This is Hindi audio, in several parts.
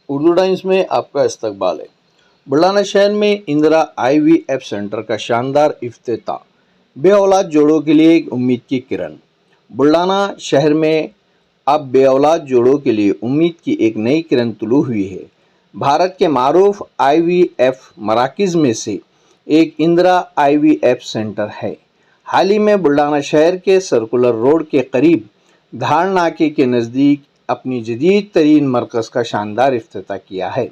उर्दू टाइम्स में आपका इस्तकबाल है। बुल्ढाना शहर में इंदिरा IVF सेंटर का शानदार इफ्तिताह, बे औलाद जोड़ों के लिए एक उम्मीद की किरण। बुल्ढाना शहर में अब बे औलाद जोड़ों के लिए उम्मीद की एक नई किरण तुलू हुई है। भारत के मारूफ IVF मराकिज़ में से एक इंदिरा IVF सेंटर है। हाल ही में बुल्ढाना शहर के सर्कुलर रोड के करीब धार नाके के नज़दीक अपनी जदीद तरीन मरकज़ का शानदार इफ्तिताह किया है।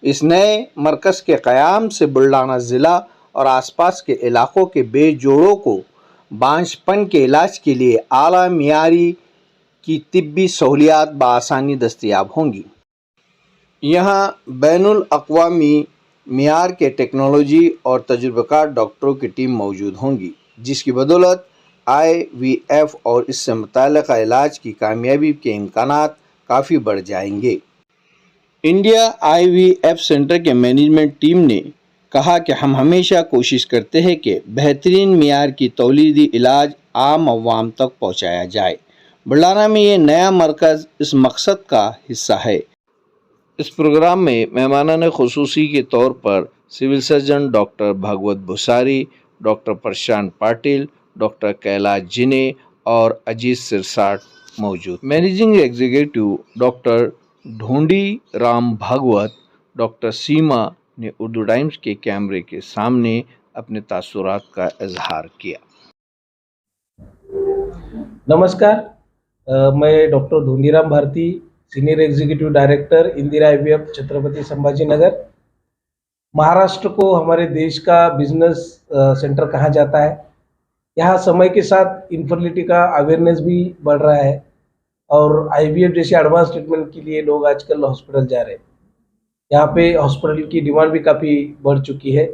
इस नए मरकज़ के क़याम से बुल्ढाना ज़िला और आसपास के इलाक़ों के बेजोड़ों को बांझपन के इलाज के लिए आला मियारी की तिब्बी सहूलियात बआसानी दस्तयाब होंगी। यहाँ बैनुल अक़वामी मियार के टेक्नोलॉजी और तजुर्बेकार डॉक्टरों की टीम मौजूद होंगी, जिसकी बदौलत IVF और इससे मुताल्लिक़ इलाज की कामयाबी के इम्कानात काफ़ी बढ़ जाएंगे। इंडिया IVF सेंटर के मैनेजमेंट टीम ने कहा कि हम हमेशा कोशिश करते हैं कि बेहतरीन मियार की तौलीदी इलाज आम अवाम तक पहुँचाया जाए। बुल्ढाना में ये नया मरकज़ इस मकसद का हिस्सा है। इस प्रोग्राम में मेहमानान ख़ुसूसी के तौर पर civil surgeon doctor Bhagwat Bhusari, doctor Prashant Patil, doctor Kailash Jine और अजीत सिरसाट मौजूद। मैनेजिंग एग्जीक्यूटिव डॉक्टर ढूंढी राम भागवत, डॉक्टर सीमा ने उर्दू टाइम्स के कैमरे के सामने अपने तासुरात का इजहार किया। नमस्कार, मैं doctor Dhundiram Bharati, senior executive director Indira IVF Chhatrapati Sambhajinagar. Maharashtra को हमारे देश का बिजनेस सेंटर कहा जाता है। यहाँ समय के साथ इनफर्टिलिटी का अवेयरनेस भी बढ़ रहा है और IVF जैसे एडवांस ट्रीटमेंट के लिए लोग आजकल हॉस्पिटल जा रहे हैं। यहाँ पे हॉस्पिटल की डिमांड भी काफ़ी बढ़ चुकी है।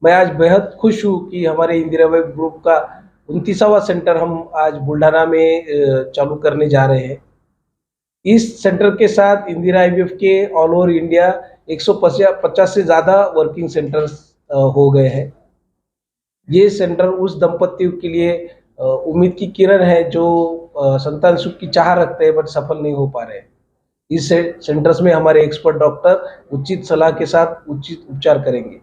मैं आज बेहद खुश हूँ कि हमारे इंदिरा IVF ग्रुप का 29वां सेंटर हम आज बुल्ढाना में चालू करने जा रहे हैं। इस सेंटर के साथ इंदिरा IVF के ऑल ओवर इंडिया 150 से ज़्यादा वर्किंग सेंटर्स हो गए हैं। ये सेंटर उस दंपति के लिए उम्मीद की किरण है जो संतान सुख की चाह रखते हैं बट सफल नहीं हो पा रहे हैं। इस सेंटर्स में हमारे एक्सपर्ट डॉक्टर उचित सलाह के साथ उचित उपचार करेंगे।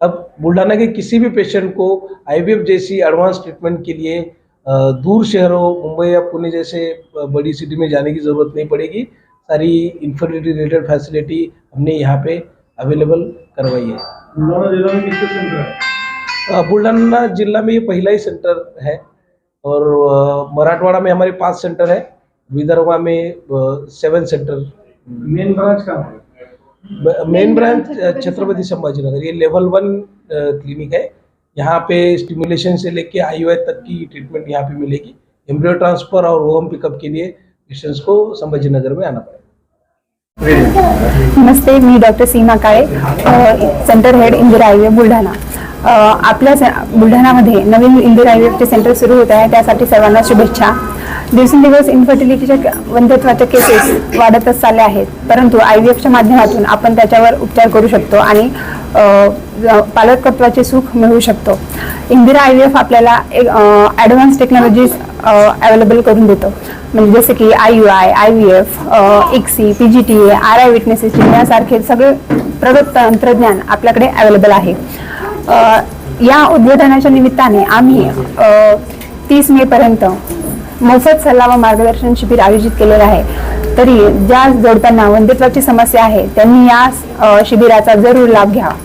अब बुल्ढाना के किसी भी पेशेंट को IVF जैसी एडवांस ट्रीटमेंट के लिए दूर शहरों मुंबई या पुणे जैसे बड़ी सिटी में जाने की ज़रूरत नहीं पड़ेगी। सारी इन्फर्टिलिटी रिलेटेड फैसिलिटी हमने यहाँ पे अवेलेबल करवाई है। बुल्ढाना जिला में कितने सेंटर है? बुल्ढाना जिला में ये पहला ही सेंटर है और मराठवाड़ा में हमारे 5 सेंटर है, विदर्भ में 7 सेंटर। मेन ब्रांच कहाँ है? Main branch Chhatrapati Sambhajinagar. ये लेवल 1 क्लिनिक है। यहाँ पे स्टिमुलेशन से लेके IUI तक की ट्रीटमेंट यहाँ पे मिलेगी। एम्ब्रियो ट्रांसफर और होम पिकअप के लिए पेशेंट्स को संभाजीनगर में आना पड़ेगा। नमस्ते, मी doctor Seema Kale, centre head Indira IVF Buldhana. आपल्या बुलढाणामध्ये नवीन इंदिरा IVF चे सेंटर सुरू होत आहे, त्यासाठी सर्वांना शुभेच्छा। दिवसेंदिवस इन्फर्टिलिटीच्या वंध्यत्वाच्या केसेस वाढतच चालले आहेत, परंतु IVFच्या माध्यमातून आपण त्याच्यावर उपचार करू शकतो आणि पालकत्वाचे सुख मिळवू शकतो। इंदिरा IVF आपल्याला एक ॲडव्हान्स टेक्नॉलॉजीज अवेलेबल करून देतो, म्हणजे जसे की IUI, IVF, ICSI, PGTA, RI witness system यासारखे सगळे प्रगत तंत्रज्ञान आपल्याकडे अवेलेबल आहे। या उद्घाटनाच्या निमित्ताने आम्ही 30 मे पर्यंत मोफत सल्ला व मार्गदर्शन शिबिर आयोजित केलेले आहे। तरी ज्या जोडप्यांना वंध्यत्वाची समस्या आहे त्यांनी या शिबिराचा जरूर लाभ घ्यावा।